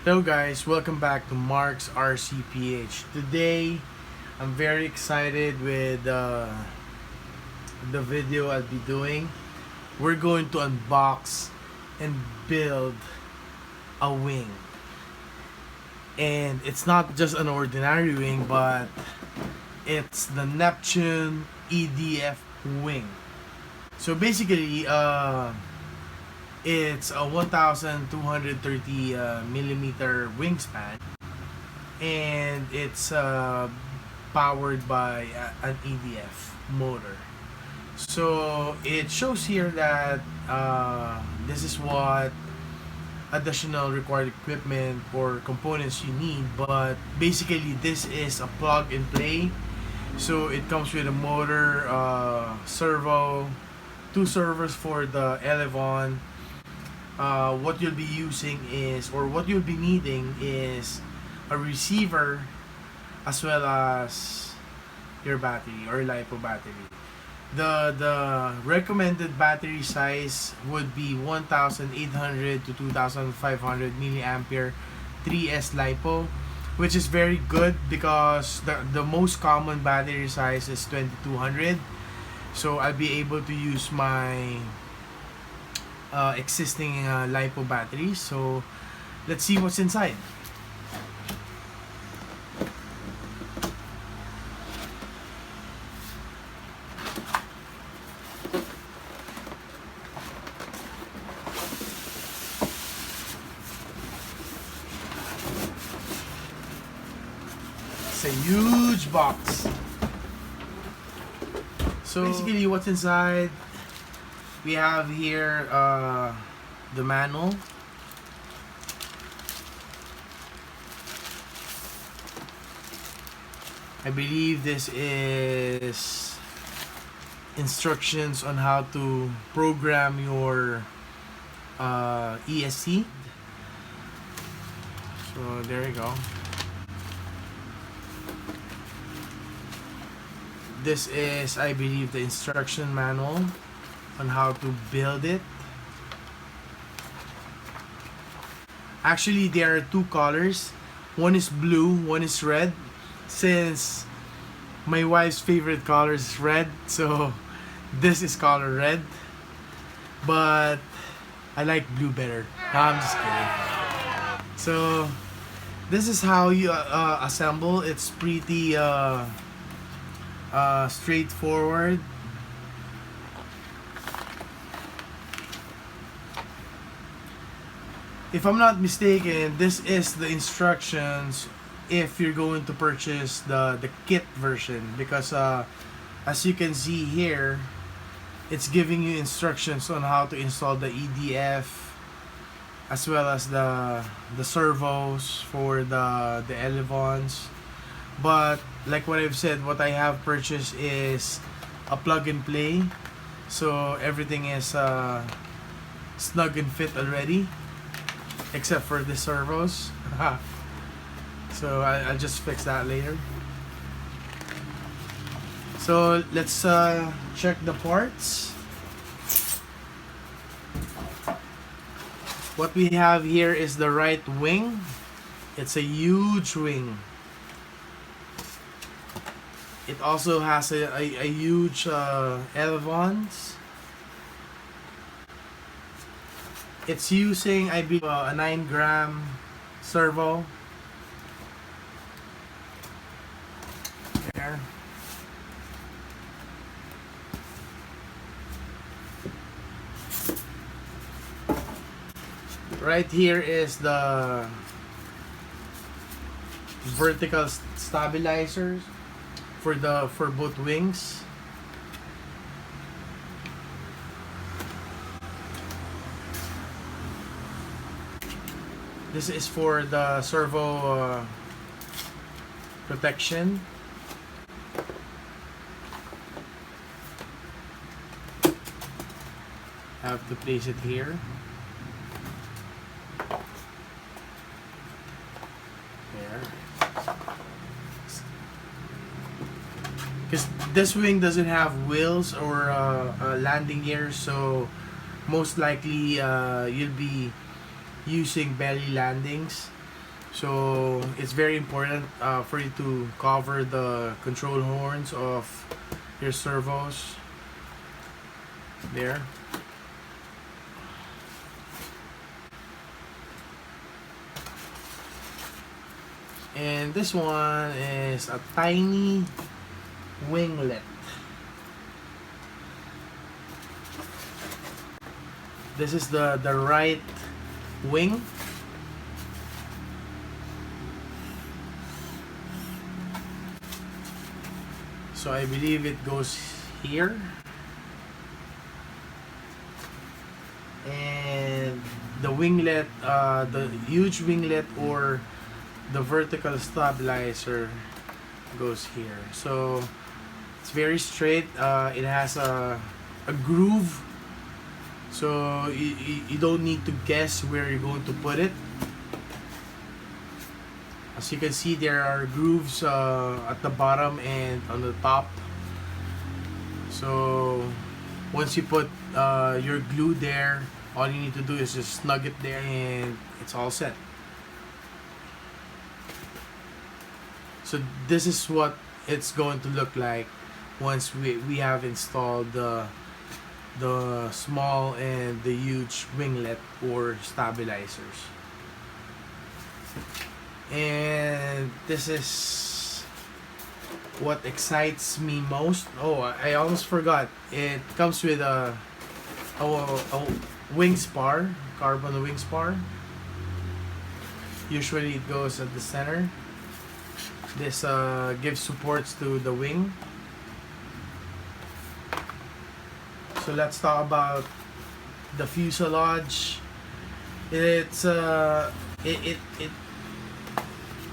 Hello guys, welcome back to Mark's RCPH. Today, I'm very excited with the video I'll be doing. We're going to unbox and build a wing. And it's not just an ordinary wing, but it's the Neptune EDF wing. So basically, it's a 1,230 millimeter wingspan, and it's powered by an EDF motor. So it shows here that this is what additional required equipment or components you need, but basically this is a plug and play. So it comes with a motor, servo, two servos for the elevon. What you'll be using is, or what you'll be needing is a receiver as well as your battery or LiPo battery. The recommended battery size would be 1,800 to 2,500 milliampere 3S LiPo, which is very good because the most common battery size is 2,200. So I'll be able to use my existing LiPo batteries. So let's see what's inside. It's a huge box. So basically what's inside, we have here the manual. I believe this is instructions on how to program your ESC. So there you go. This is, I believe, the instruction manual on how to build it. Actually, there are two colors. One is blue, one is red. Since my wife's favorite color is red, so this is color red. But I like blue better. No, I'm just kidding. So this is how you assemble. It's pretty straightforward. If I'm not mistaken, this is the instructions if you're going to purchase the kit version, because as you can see here, it's giving you instructions on how to install the EDF as well as the servos for the elevons. But like what I've said, what I have purchased is a plug and play, so everything is snug and fit already, except for the servos. So I'll just fix that later. So let's check the parts. What we have here is the right wing. It's a huge wing. It also has a huge elevons. It's using, I believe, a 9-gram servo. There. Right here is the vertical stabilizers for both wings. This is for the servo protection. I have to place it here. There. Because this wing doesn't have wheels or landing gear, so most likely you'll be using belly landings. So it's very important for you to cover the control horns of your servos there. And this one is a tiny winglet. This is the right wing. So I believe it goes here. And the winglet, the huge winglet or the vertical stabilizer goes here. So it's very straight. It has a groove. So you don't need to guess where you're going to put it. As you can see, there are grooves at the bottom and on the top. So once you put your glue there, all you need to do is just snug it there and it's all set. So this is what it's going to look like once we have installed the small and the huge winglet or stabilizers. And this is what excites me most. Oh, I almost forgot. It comes with a wing spar, carbon wing spar. Usually it goes at the center. This gives supports to the wing. So let's talk about the fuselage. It's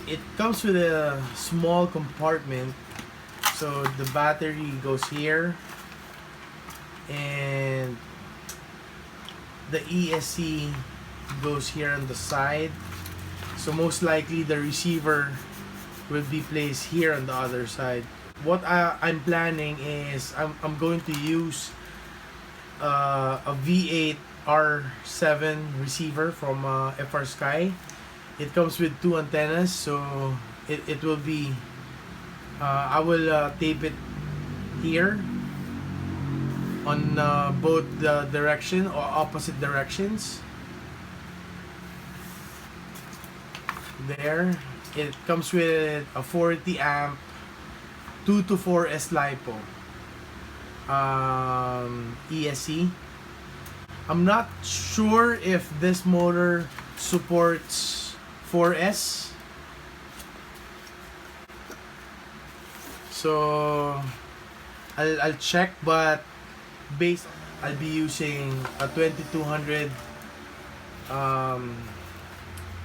it comes with a small compartment. So the battery goes here, and the ESC goes here on the side. So most likely the receiver will be placed here on the other side. What I'm planning is I'm going to use a V8 R7 receiver from FR Sky. It comes with two antennas, so it will be I will tape it here on both the direction or opposite directions. There, it comes with a 40 amp 2 to 4 S LiPo ESC. I'm not sure if this motor supports 4S, so I'll check, but based I'll be using a 2200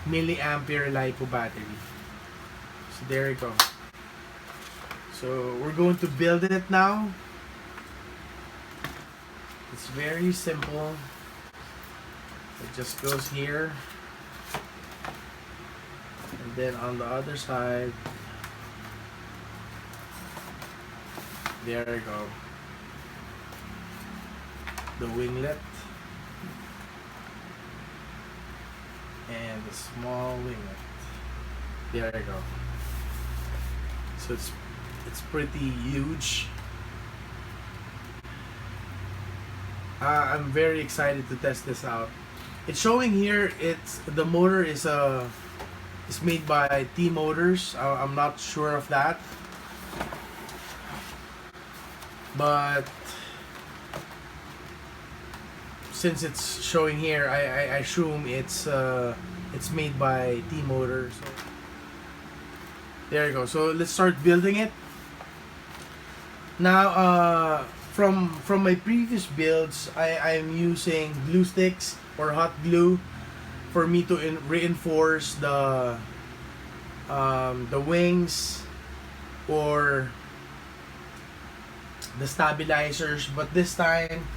milliampere LiPo battery. So there you go. So we're going to build it now. It's very simple. It just goes here, and then on the other side, there you go, the winglet and the small winglet. There you go. So it's pretty huge. I'm very excited to test this out. It's showing here the motor is made by T Motors. I'm not sure of that, but since it's showing here, I assume it's made by T Motors. So there you go. So let's start building it. Now, from my previous builds, I'm using glue sticks or hot glue for me to reinforce the wings or the stabilizers. But this time,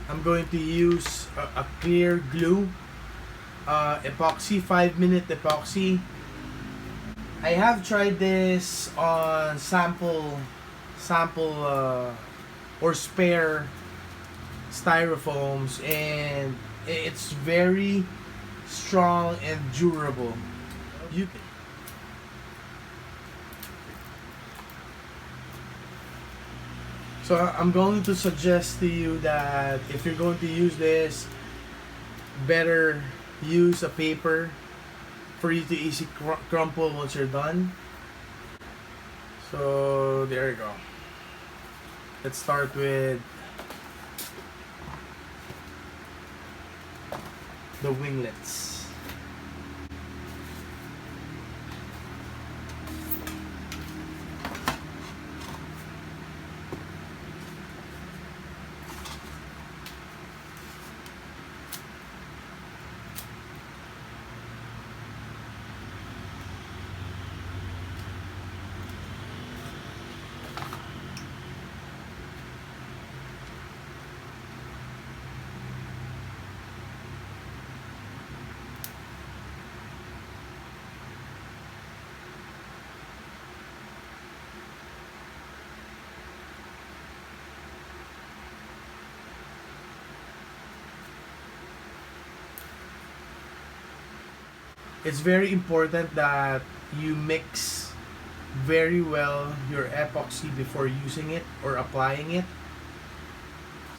I'm going to use a clear glue, epoxy, 5-minute epoxy. I have tried this on sample or spare styrofoams, and it's very strong and durable. So I'm going to suggest to you that if you're going to use this, better use a paper for you to easy crumple once you're done. So there you go. Let's start with the winglets. It's very important that you mix very well your epoxy before using it or applying it.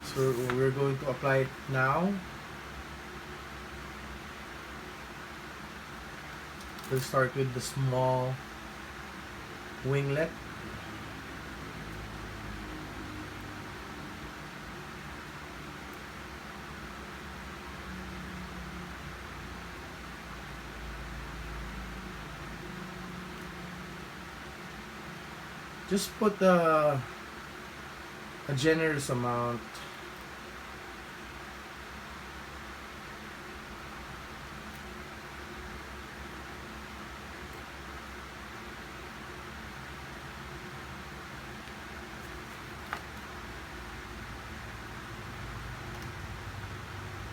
So we're going to apply it now. We'll start with the small winglet. Just put a generous amount.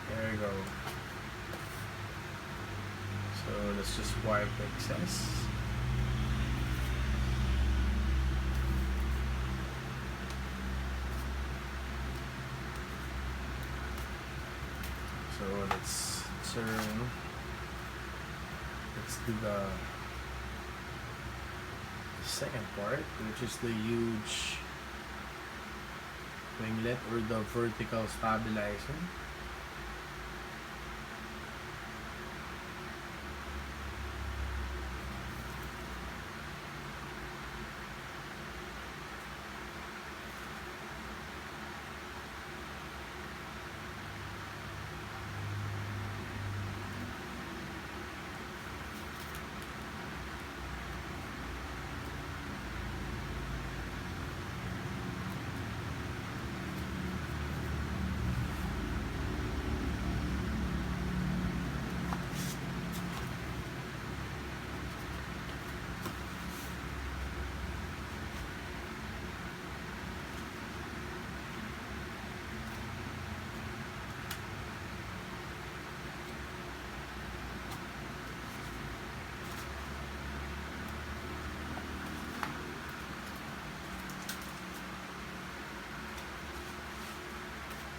There you go. So let's just wipe the excess. So let's turn. Let's do the second part, which is the huge winglet or the vertical stabilizer.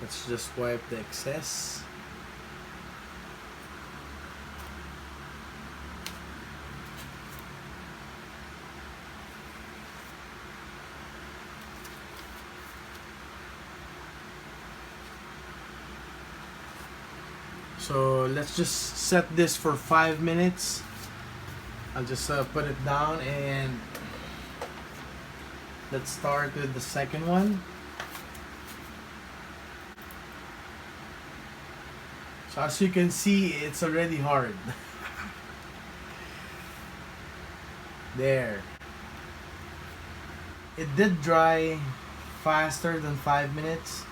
Let's just wipe the excess. So let's just set this for 5 minutes. I'll just put it down and let's start with the second one. So as you can see, it's already hard. There. It did dry faster than 5 minutes.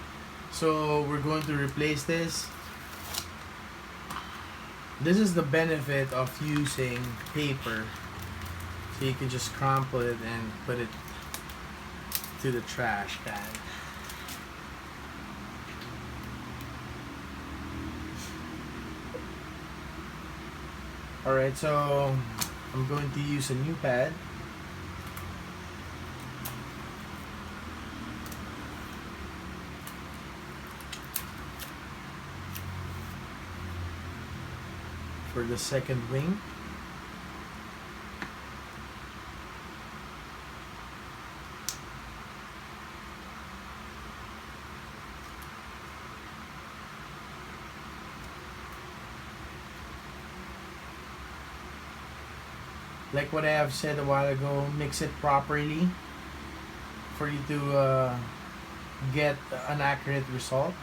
So we're going to replace this. This is the benefit of using paper. So you can just crumple it and put it to the trash can. Alright, so I'm going to use a new pad. For the second wing. like what I have said a while ago, mix it properly for you to get an accurate result.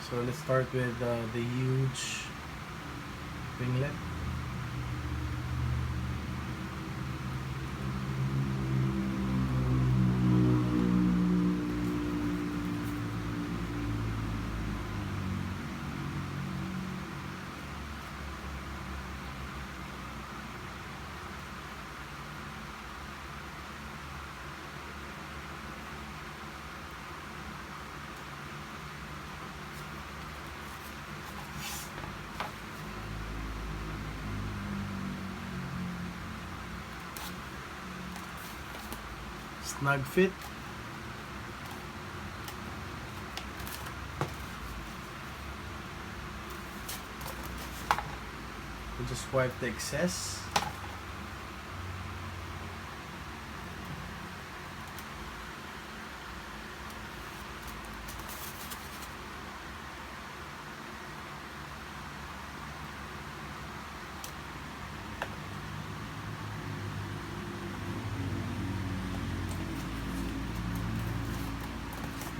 So let's start with the huge winglet. Snug fit. We'll just wipe the excess.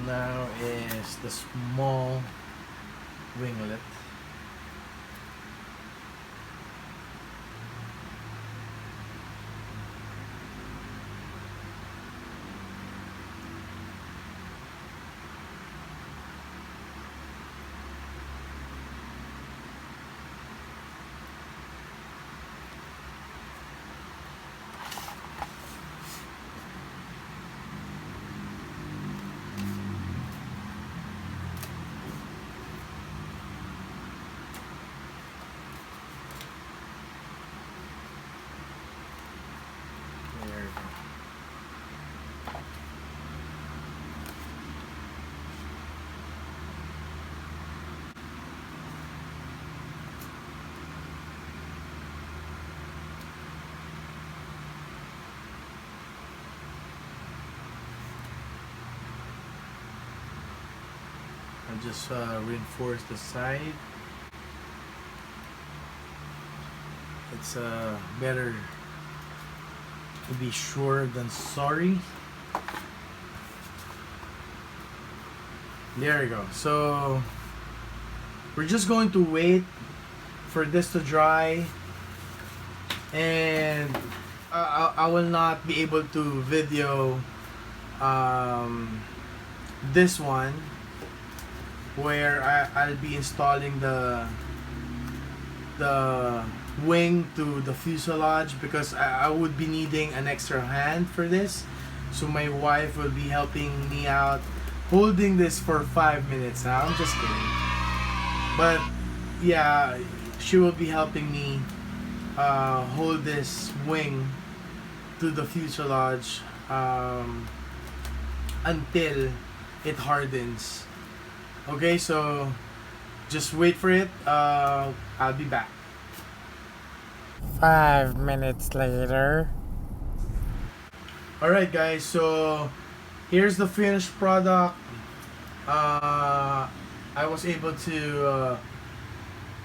Now is the small winglet. I'll just reinforce the side. It's better to be sure than sorry. There we go. So we're just going to wait for this to dry, and I will not be able to video this one where I'll be installing the wing to the fuselage, because I would be needing an extra hand for this. So my wife will be helping me out holding this for 5 minutes. Now I'm just kidding, but yeah, she will be helping me hold this wing to the fuselage until it hardens. Okay, so just wait for it. I'll be back. 5 minutes later. Alright guys, so here's the finished product. I was able to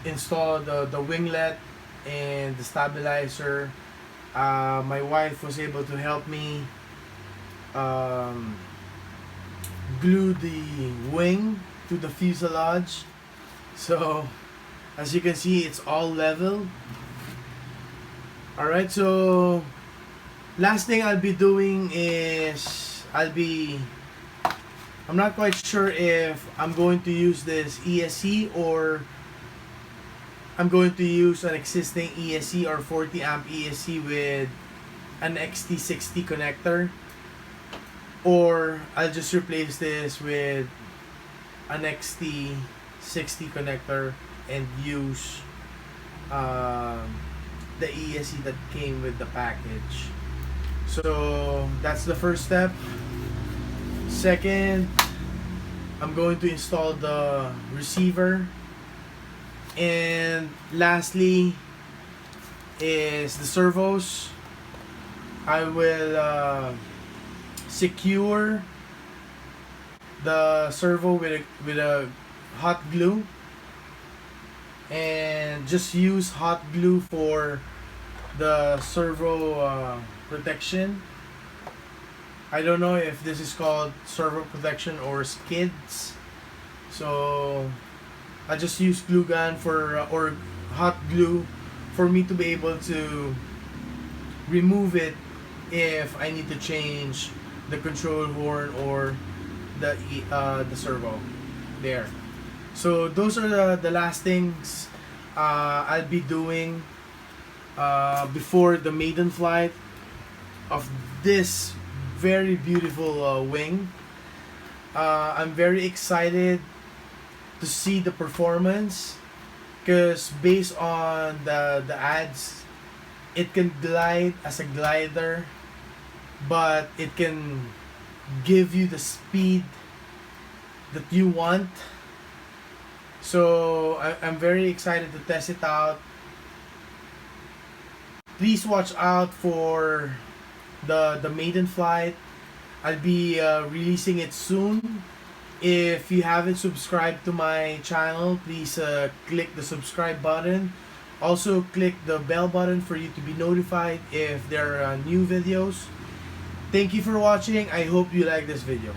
install the winglet and the stabilizer. My wife was able to help me glue the wing to the fuselage. So as you can see, it's all level. Alright, so last thing I'll be doing is I'm not quite sure if I'm going to use this ESC or I'm going to use an existing ESC or 40 amp ESC with an XT60 connector, or I'll just replace this with an XT60 connector and use the ESC that came with the package. So that's the first step. Second, I'm going to install the receiver, and lastly is the servos. I will secure the servo with a hot glue, and just use hot glue for the servo protection. I don't know if this is called servo protection or skids. So I just use glue gun for or hot glue for me to be able to remove it if I need to change the control horn or the servo there. So those are the last things I'll be doing before the maiden flight of this very beautiful wing. I'm very excited to see the performance because based on the ads, it can glide as a glider, but it can give you the speed that you want. So I'm very excited to test it out. Please watch out for the maiden flight. I'll be releasing it soon. If you haven't subscribed to my channel, please click the subscribe button. Also click the bell button for you to be notified if there are new videos. Thank you for watching. I hope you like this video.